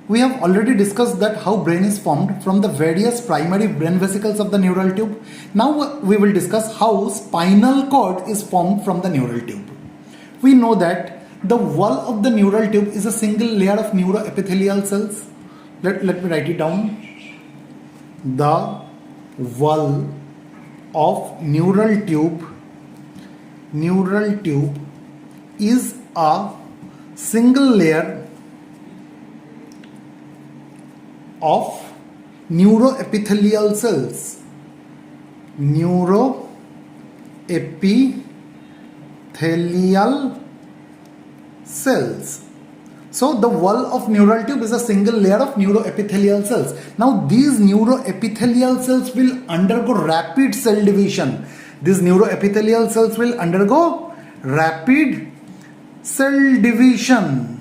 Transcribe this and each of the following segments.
We have already discussed that how brain is formed from the various primary brain vesicles of the neural tube. Now we will discuss how spinal cord is formed from the neural tube. We know that the wall of the neural tube is a single layer of neuroepithelial cells. Let me write it down. The wall of neural tube is a single layer of neuroepithelial cells. Neuroepithelial cells. So the wall of neural tube is a single layer of neuroepithelial cells. Now these neuroepithelial cells will undergo rapid cell division. These neuroepithelial cells will undergo rapid cell division.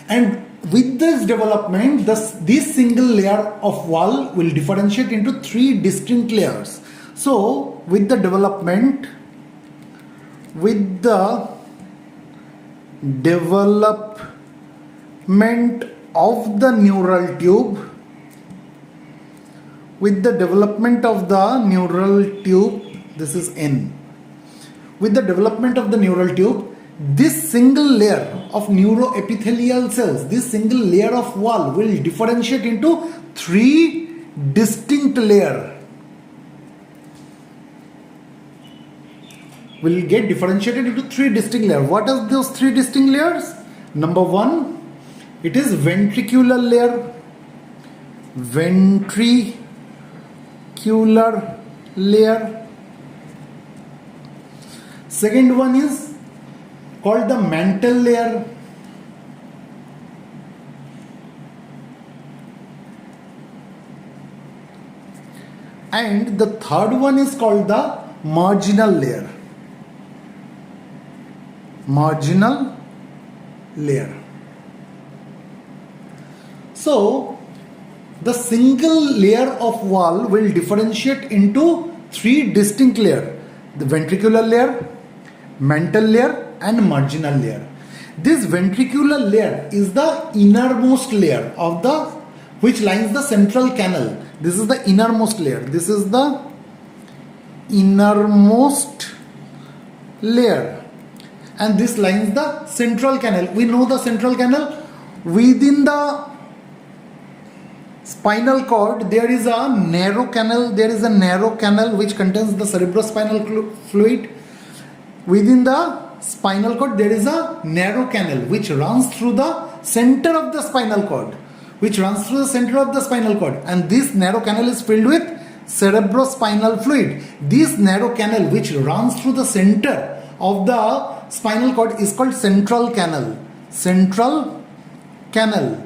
And with this development, this single layer of wall will differentiate into three distinct layers. So with the development of the neural tube, this is N. With the development of the neural tube, this single layer of neuroepithelial cells, this single layer of wall will differentiate into three distinct layers. Will get differentiated into three distinct layers. What are those three distinct layers? Number one, it is ventricular layer. Ventricular layer. Second one is called the mantle layer. And the third one is called the marginal layer. Marginal layer. So the single layer of wall will differentiate into three distinct layers: the ventricular layer, mantle layer, and marginal layer. This ventricular layer is the innermost layer of which lines the central canal. This is the innermost layer. This is the innermost layer. And this lines the central canal. We know the central canal. Within the spinal cord, there is a narrow canal. There is a narrow canal which contains the cerebrospinal fluid. Within the spinal cord, there is a narrow canal which runs through the center of the spinal cord. And this narrow canal is filled with cerebrospinal fluid. This narrow canal which runs through the center of the spinal cord is called central canal. Central canal.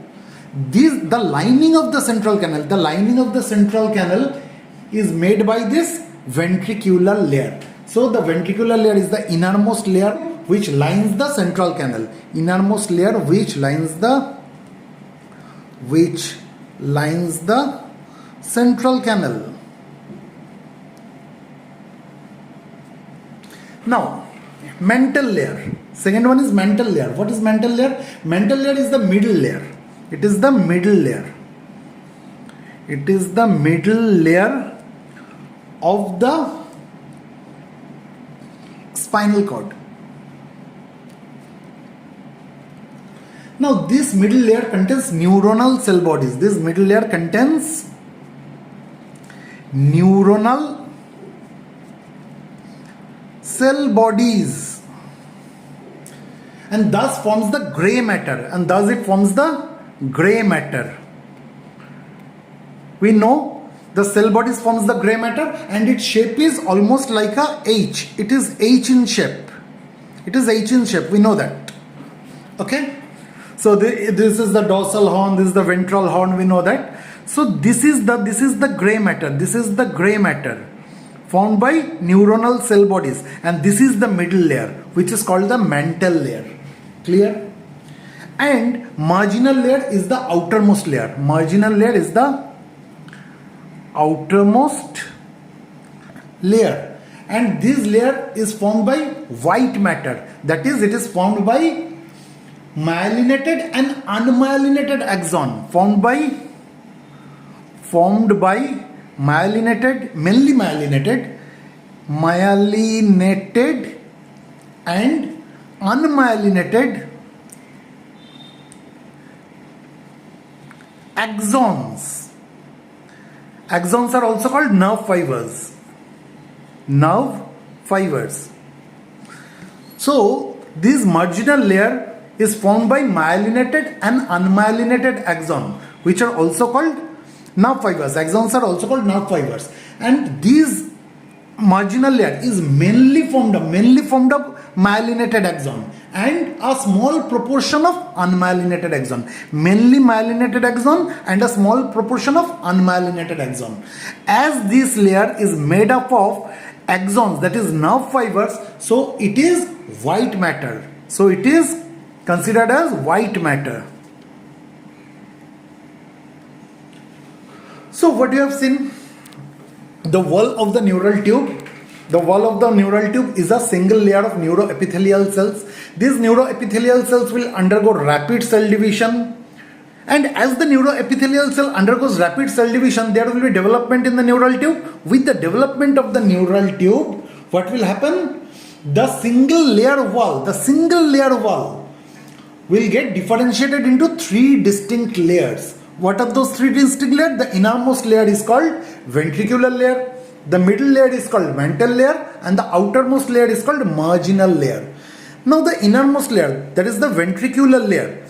The lining of the central canal is made by this ventricular layer. So the ventricular layer is the innermost layer which lines the central canal. Innermost layer which lines the central canal. Now, mantle layer. Second one is mantle layer. What is mantle layer? Mantle layer is the middle layer. It is the middle layer. It is the middle layer of the spinal cord. Now this middle layer contains neuronal cell bodies. This middle layer contains neuronal cell bodies and thus forms the grey matter. We know the cell bodies forms the grey matter and its shape is almost like a H. It is H in shape. We know that. Okay. So this is the dorsal horn. This is the ventral horn. We know that. So this is the grey matter. This is the grey matter formed by neuronal cell bodies, and this is the middle layer which is called the mantle layer. Clear? And marginal layer is the outermost layer. Outermost layer, and this layer is formed by white matter. That is, it is formed by myelinated and unmyelinated axon formed by myelinated, mainly myelinated and unmyelinated axons. Axons are also called nerve fibers. So this marginal layer is formed by myelinated and unmyelinated axon, which are also called nerve fibers. Axons are also called nerve fibers, and these marginal layer is mainly formed of myelinated axon and a small proportion of unmyelinated axon. Mainly myelinated axon and a small proportion of unmyelinated axon. As this layer is made up of axons, that is nerve fibers, so it is white matter. So it is considered as white matter. So what you have seen, the wall of the neural tube. The wall of the neural tube is a single layer of neuroepithelial cells. These neuroepithelial cells will undergo rapid cell division. And as the neuroepithelial cell undergoes rapid cell division, there will be development in the neural tube. With the development of the neural tube, what will happen? The single layer wall will get differentiated into three distinct layers. What are those three distinct layers? The innermost layer is called ventricular layer, the middle layer is called mantle layer, and the outermost layer is called marginal layer. Now the innermost layer, that is the ventricular layer,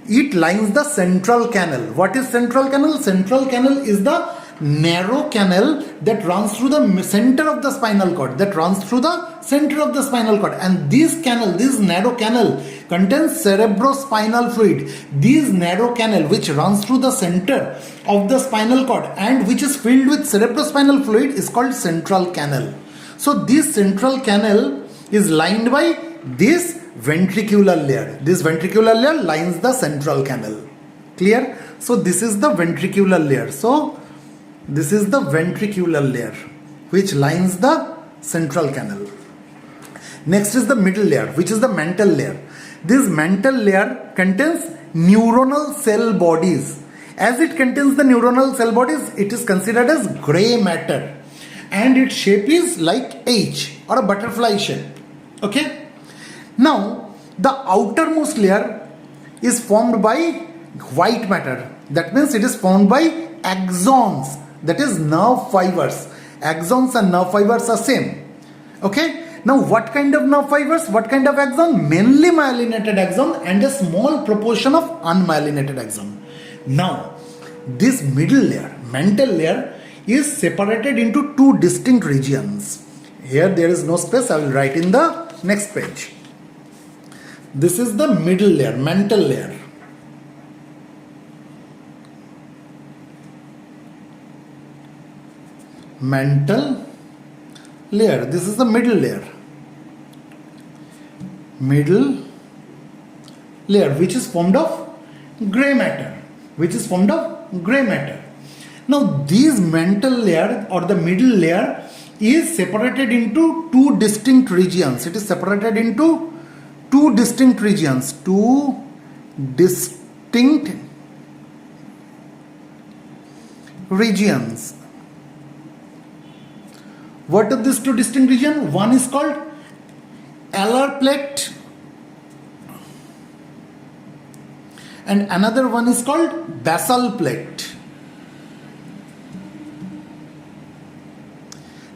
it lines the central canal. What is central canal? Central canal is the narrow canal that runs through the center of the spinal cord, and this narrow canal contains cerebrospinal fluid. This narrow canal, which runs through the center of the spinal cord and which is filled with cerebrospinal fluid, is called central canal. So this central canal is lined by this ventricular layer. This ventricular layer lines the central canal. Clear? So this is the ventricular layer. This is the ventricular layer which lines the central canal. Next is the middle layer, which is the mantle layer. This mantle layer contains neuronal cell bodies. As it contains the neuronal cell bodies, it is considered as grey matter, and its shape is like H or a butterfly shape. Okay? Now, the outermost layer is formed by white matter. That means it is formed by axons, that is nerve fibers. Axons and nerve fibers are same. Okay? Now what kind of nerve fibers? What kind of axon? Mainly myelinated axon and a small proportion of unmyelinated axon. Now this middle layer, mantle layer, is separated into two distinct regions. Here there is no space, I will write in the next page. This is the middle layer, mantle layer. Mantle layer. This is the middle layer. Middle layer, which is formed of grey matter. Now this mantle layer or the middle layer is separated into two distinct regions. It is separated into two distinct regions. What are these two distinct regions? One is called alar plate and another one is called basal plate.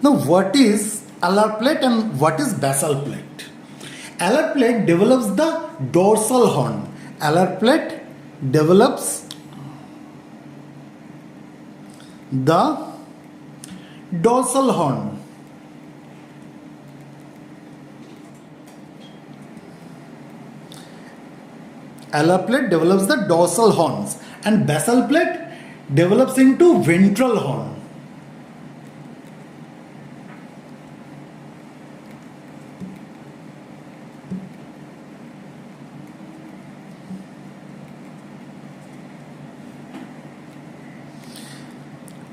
Now what is alar plate and what is basal plate? Alar plate develops the dorsal horn. Alar plate develops the dorsal horn. Alar plate develops the dorsal horns and basal plate develops into ventral horn.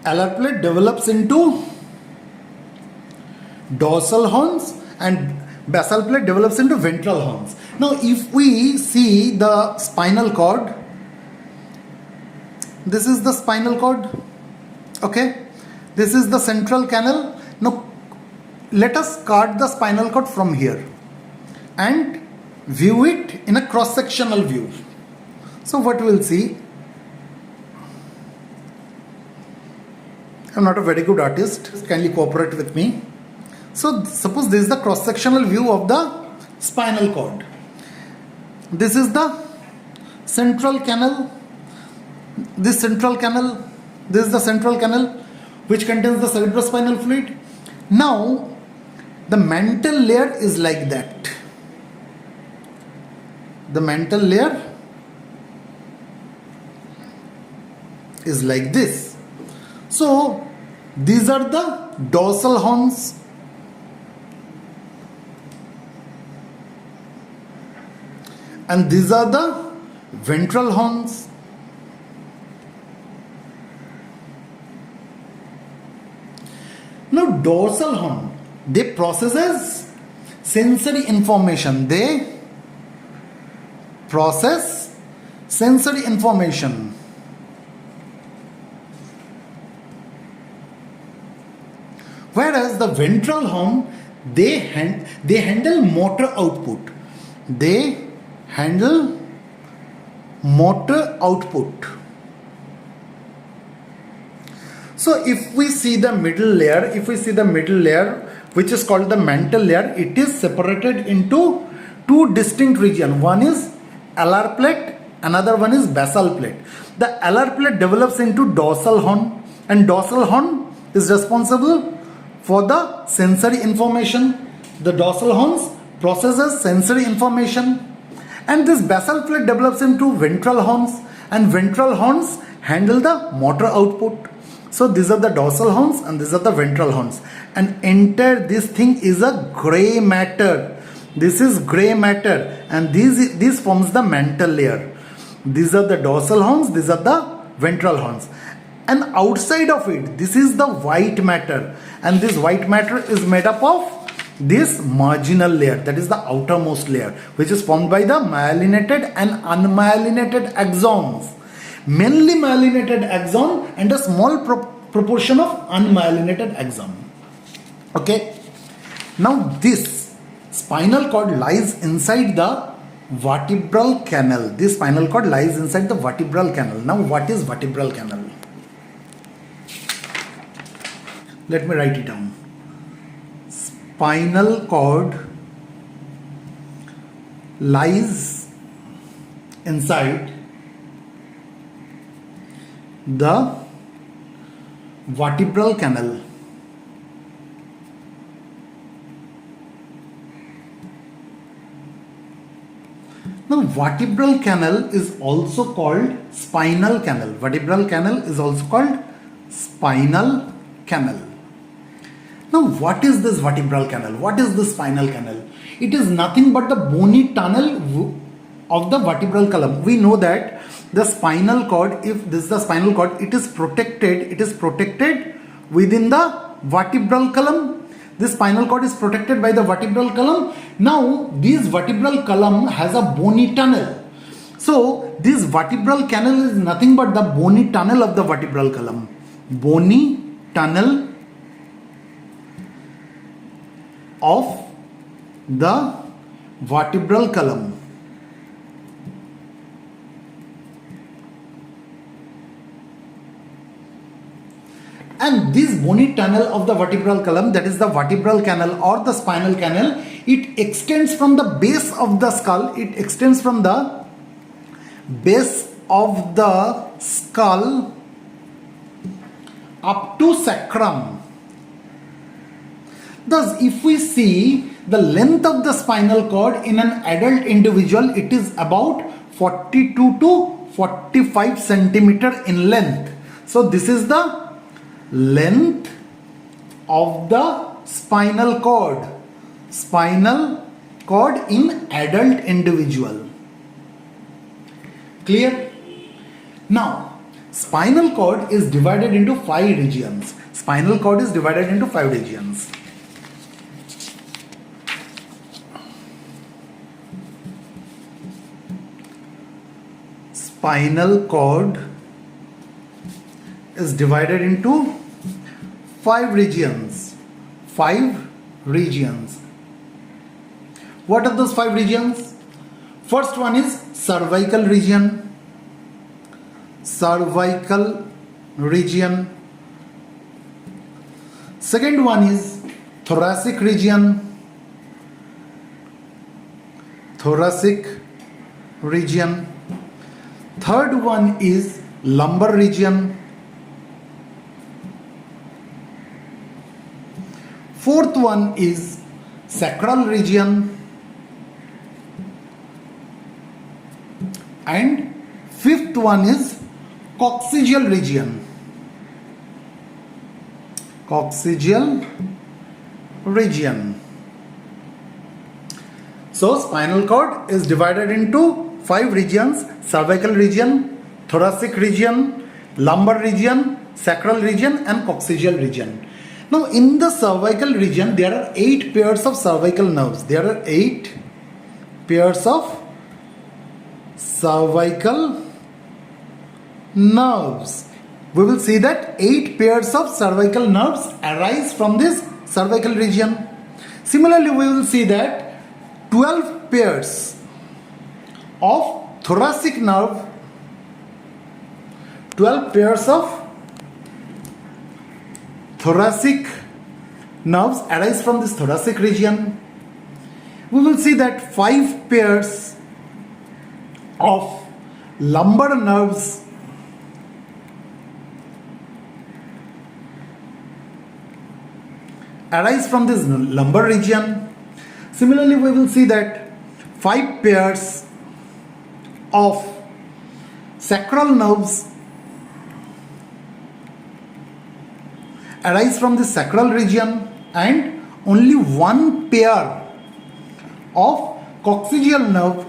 Alar plate develops into dorsal horns and basal plate develops into ventral horns. Now if we see the spinal cord, this is the spinal cord, okay, this is the central canal. Now let us cut the spinal cord from here and view it in a cross-sectional view. So what we'll see, I'm not a very good artist, kindly cooperate with me. So suppose this is the cross-sectional view of the spinal cord. This is the central canal, this central canal, this is the central canal which contains the cerebrospinal fluid. Now the mantle layer is like that. The mantle layer is like this. So these are the dorsal horns, and these are the ventral horns. Now dorsal horn, they processes sensory information. They process sensory information. Whereas the ventral horn, they handle motor output. They handle motor output. So if we see the middle layer, which is called the mantle layer, it is separated into two distinct regions. One is alar plate, another one is basal plate. The alar plate develops into dorsal horn, and dorsal horn is responsible for the sensory information. The dorsal horns processes sensory information, and this basal plate develops into ventral horns, and ventral horns handle the motor output. So these are the dorsal horns and these are the ventral horns, and entire this thing is a gray matter. This is gray matter, and this forms the mantle layer. These are the dorsal horns, these are the ventral horns, and outside of it, this is the white matter, and this white matter is made up of this marginal layer, that is the outermost layer, which is formed by the myelinated and unmyelinated axons. Mainly myelinated axon and a small proportion of unmyelinated axon. Okay. Now this spinal cord lies inside the vertebral canal. This spinal cord lies inside the vertebral canal. Now what is vertebral canal? Let me write it down. Spinal cord lies inside the vertebral canal. Now vertebral canal is also called spinal canal. Vertebral canal is also called spinal canal. Now what is this vertebral canal? What is the spinal canal? It is nothing but the bony tunnel of the vertebral column. We know that the spinal cord, if this is the spinal cord, it is protected within the vertebral column. This spinal cord is protected by the vertebral column. Now this vertebral column has a bony tunnel. So this vertebral canal is nothing but the bony tunnel of the vertebral column. Bony tunnel of the vertebral column. And this bony tunnel of the vertebral column, that is the vertebral canal or the spinal canal, it extends from the base of the skull. It extends from the base of the skull up to sacrum. Thus, if we see the length of the spinal cord in an adult individual, it is about 42 to 45 centimeter in length. So this is the length of the spinal cord in adult individual. Clear? Now spinal cord is divided into 5 regions. Spinal cord is divided into 5 regions. spinal cord is divided into 5 regions. 5 regions. What are those 5 regions? First one is cervical region. Cervical region. Second one is thoracic region. Thoracic region. Third one is lumbar region. Fourth one is sacral region. And fifth one is coccygeal region. Coccygeal region. So spinal cord is divided into 5 regions: cervical region, thoracic region, lumbar region, sacral region and coccygeal region. Now in the cervical region there are 8 pairs of cervical nerves. There are 8 pairs of cervical nerves. We will see that 8 pairs of cervical nerves arise from this cervical region. Similarly, we will see that 12 pairs of thoracic nerve, 12 pairs of thoracic nerves arise from this thoracic region. We will see that 5 pairs of lumbar nerves arise from this lumbar region. Similarly, we will see that 5 pairs of sacral nerves arise from the sacral region, and only 1 pair of coccygeal nerve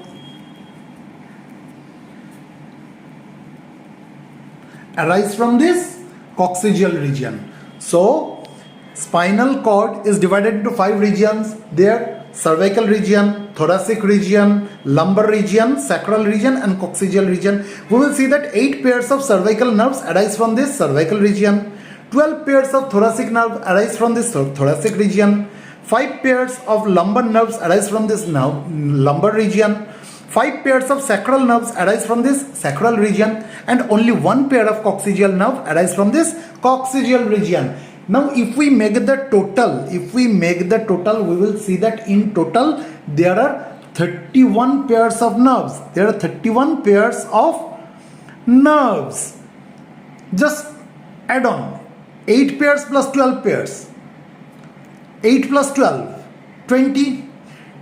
arise from this coccygeal region. So spinal cord is divided into 5 regions. There cervical region, thoracic region, lumbar region, sacral region and coccygeal region. We will see that 8 pairs of cervical nerves arise from this cervical region. 12 pairs of thoracic nerve arise from this thoracic region. 5 pairs of lumbar nerves arise from this lumbar region. 5 pairs of sacral nerves arise from this sacral region, and only 1 pair of coccygeal nerve arise from this coccygeal region. Now if we make the total, we will see that in total there are 31 pairs of nerves. There are 31 pairs of nerves. Just add on 8 pairs plus 12 pairs. 8 plus 12, 20,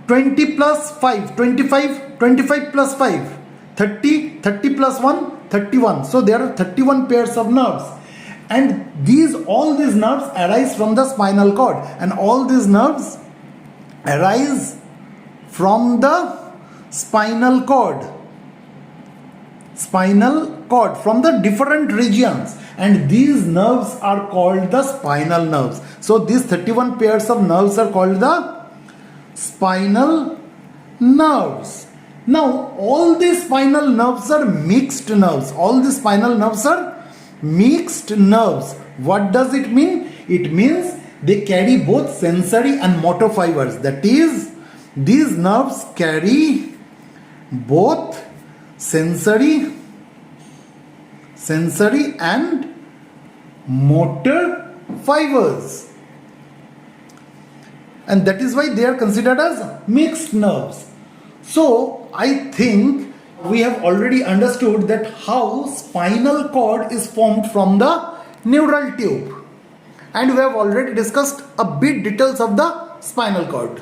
20 plus 5, 25, 25 plus 5, 30, 30 plus 1, 31. So there are 31 pairs of nerves. And all these nerves arise from the spinal cord, and all these nerves arise from the spinal cord from the different regions, and these nerves are called the spinal nerves. So these 31 pairs of nerves are called the spinal nerves. Now all these spinal nerves are mixed nerves. What does it mean? It means they carry both sensory and motor fibers. That is, these nerves carry both sensory and motor fibers, and that is why they are considered as mixed nerves. So I think we have already understood that how spinal cord is formed from the neural tube, and we have already discussed a bit details of the spinal cord.